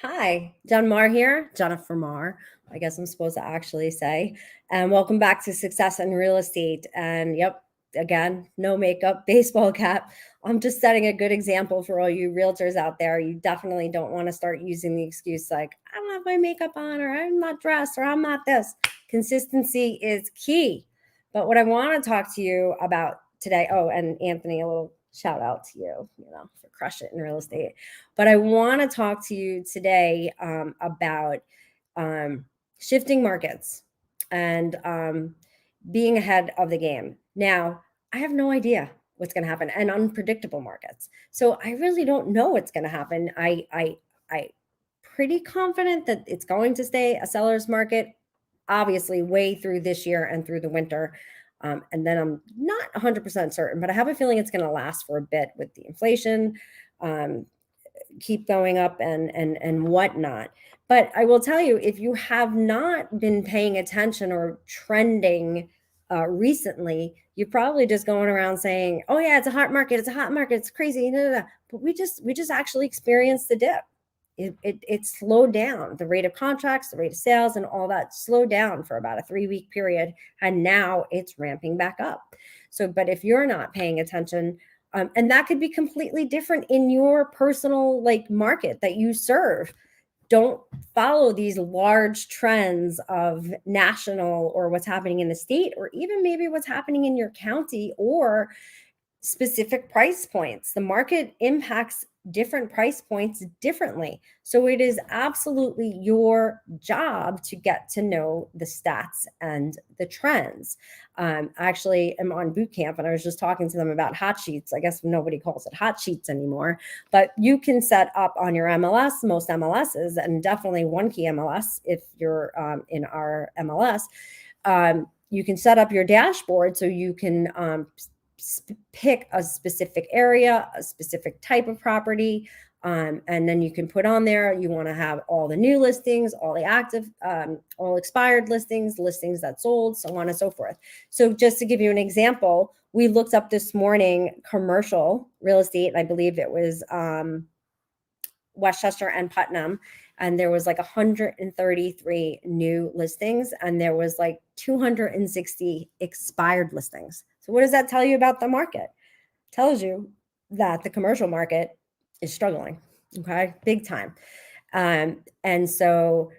Hi, John Marr here, Jennifer Marr, I guess I'm supposed to actually say. And welcome back to Success in Real Estate. And yep, again, no makeup, baseball cap. I'm just setting a good example for all you realtors out there. You definitely don't want to start using the excuse like, I don't have my makeup on, or I'm not dressed, or I'm not this. Consistency is key. But what I want to talk to you about today, oh, and Anthony, a little shout out to you, for crush it in real estate. But I want to talk to you today about shifting markets and being ahead of the game. Now, I have no idea what's going to happen, and unpredictable markets. So I really don't know what's going to happen. I pretty confident that it's going to stay a seller's market, obviously, way through this year and through the winter. And then I'm not 100% certain, but I have a feeling it's going to last for a bit with the inflation. Keep going up and whatnot. But I will tell you, if you have not been paying attention or trending recently, you're probably just going around saying, "Oh yeah, it's a hot market. It's a hot market. It's crazy." No, no, no. But we just actually experienced the dip. It slowed down. The rate of contracts, the rate of sales, and all that slowed down for about a 3-week period, and now it's ramping back up. So, but if you're not paying attention, and that could be completely different in your personal market that you serve. Don't follow these large trends of national or what's happening in the state, or even maybe what's happening in your county or specific price points. The market impacts different price points differently. So it is absolutely your job to get to know the stats and the trends. Actually, I'm on boot camp and I was just talking to them about hot sheets. I guess nobody calls it hot sheets anymore, but you can set up on your MLS, most MLSs, and definitely One Key MLS if you're in our MLS. You can set up your dashboard so you can pick a specific area, a specific type of property, and then you can put on there, you want to have all the new listings, all the active, all expired listings, listings that sold, so on and so forth. So just to give you an example, we looked up this morning commercial real estate, and I believe it was Westchester and Putnam, and there was like 133 new listings, and there was like 260 expired listings. So what does that tell you about the market? It tells you that the commercial market is struggling, okay, big time. And so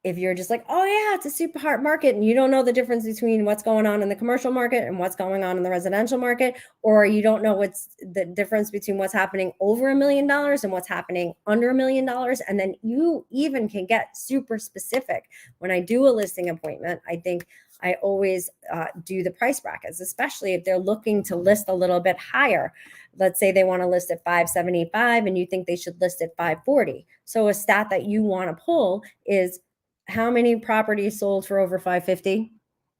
if you're just like, oh yeah, it's a super hot market, and you don't know the difference between what's going on in the commercial market and what's going on in the residential market, or you don't know what's the difference between what's happening over $1 million and what's happening under $1 million, and then you even can get super specific. When I do a listing appointment, I think I always do the price brackets, especially if they're looking to list a little bit higher. Let's say they want to list at 575 and you think they should list at 540. So a stat that you want to pull is how many properties sold for over 550,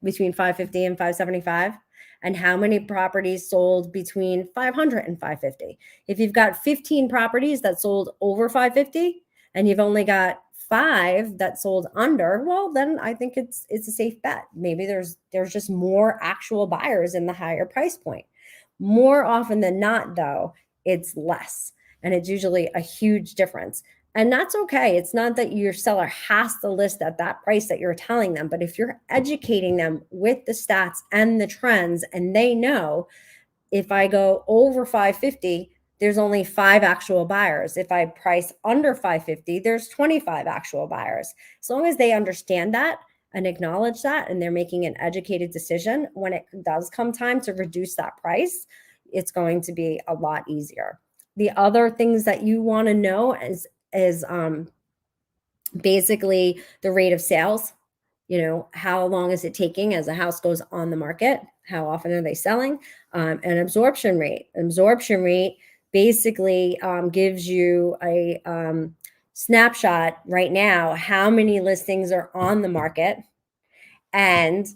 between 550 and 575, and how many properties sold between 500 and 550. If you've got 15 properties that sold over 550 and you've only got 5 that sold under, well, then I think it's a safe bet. Maybe there's just more actual buyers in the higher price point. More often than not, though, it's less, and it's usually a huge difference. And that's okay. It's not that your seller has to list at that price that you're telling them, but if you're educating them with the stats and the trends, and they know if I go over 550, there's only 5 actual buyers. If I price under 550, there's 25 actual buyers. As long as they understand that and acknowledge that, and they're making an educated decision, when it does come time to reduce that price, it's going to be a lot easier. The other things that you want to know is basically the rate of sales. How long is it taking as a house goes on the market? How often are they selling? And absorption rate. Absorption rate basically gives you a snapshot right now, how many listings are on the market and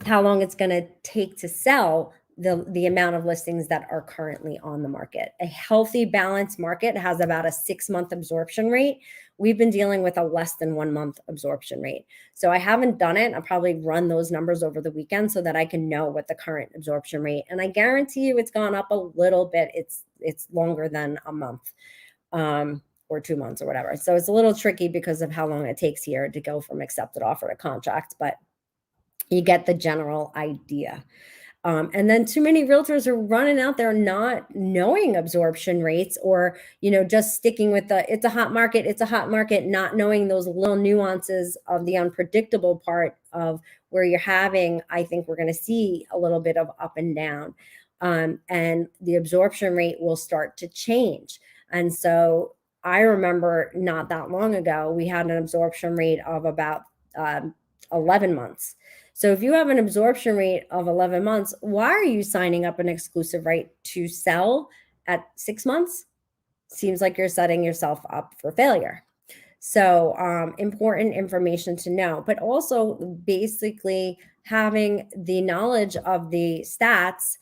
how long it's going to take to sell the amount of listings that are currently on the market. A healthy, balanced market has about a 6-month absorption rate. We've been dealing with a less than 1-month absorption rate. So I haven't done it. I'll probably run those numbers over the weekend so that I can know what the current absorption rate. And I guarantee you it's gone up a little bit. It's longer than a month. or 2 months or whatever. So it's a little tricky because of how long it takes here to go from accepted offer to contract, but you get the general idea. And then too many realtors are running out there not knowing absorption rates, or, just sticking with it's a hot market, not knowing those little nuances of the unpredictable part of where I think we're going to see a little bit of up and down. And the absorption rate will start to change. And so I remember not that long ago, we had an absorption rate of about 11 months. So if you have an absorption rate of 11 months, why are you signing up an exclusive right to sell at 6 months? Seems like you're setting yourself up for failure. So important information to know, but also basically having the knowledge of the stats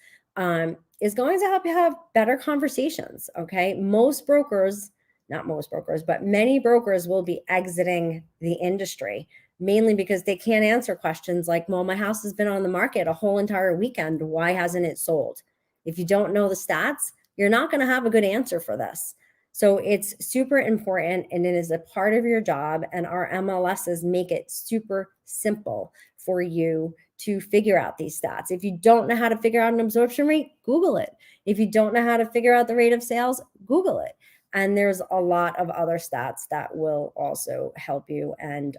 is going to help you have better conversations. Okay. Not most brokers, but many brokers will be exiting the industry, mainly because they can't answer questions like, well, my house has been on the market a whole entire weekend. Why hasn't it sold? If you don't know the stats, you're not going to have a good answer for this. So it's super important, and it is a part of your job. And our MLSs make it super simple for you to figure out these stats. If you don't know how to figure out an absorption rate, Google it. If you don't know how to figure out the rate of sales, Google it. And there's a lot of other stats that will also help you and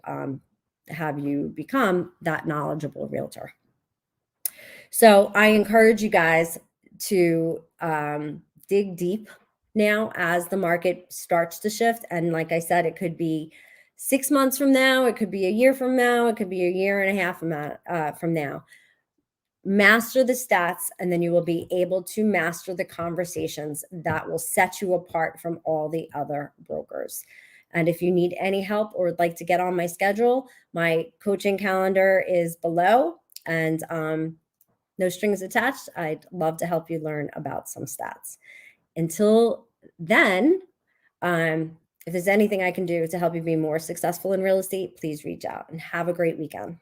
have you become that knowledgeable realtor. So I encourage you guys to dig deep now as the market starts to shift. And like I said, it could be 6 months from now, it could be a year from now, it could be a year and a half from now. Master the stats, and then you will be able to master the conversations that will set you apart from all the other brokers. And if you need any help or would like to get on my schedule, my coaching calendar is below, and no strings attached. I'd love to help you learn about some stats. Until then, if there's anything I can do to help you be more successful in real estate, please reach out, and have a great weekend.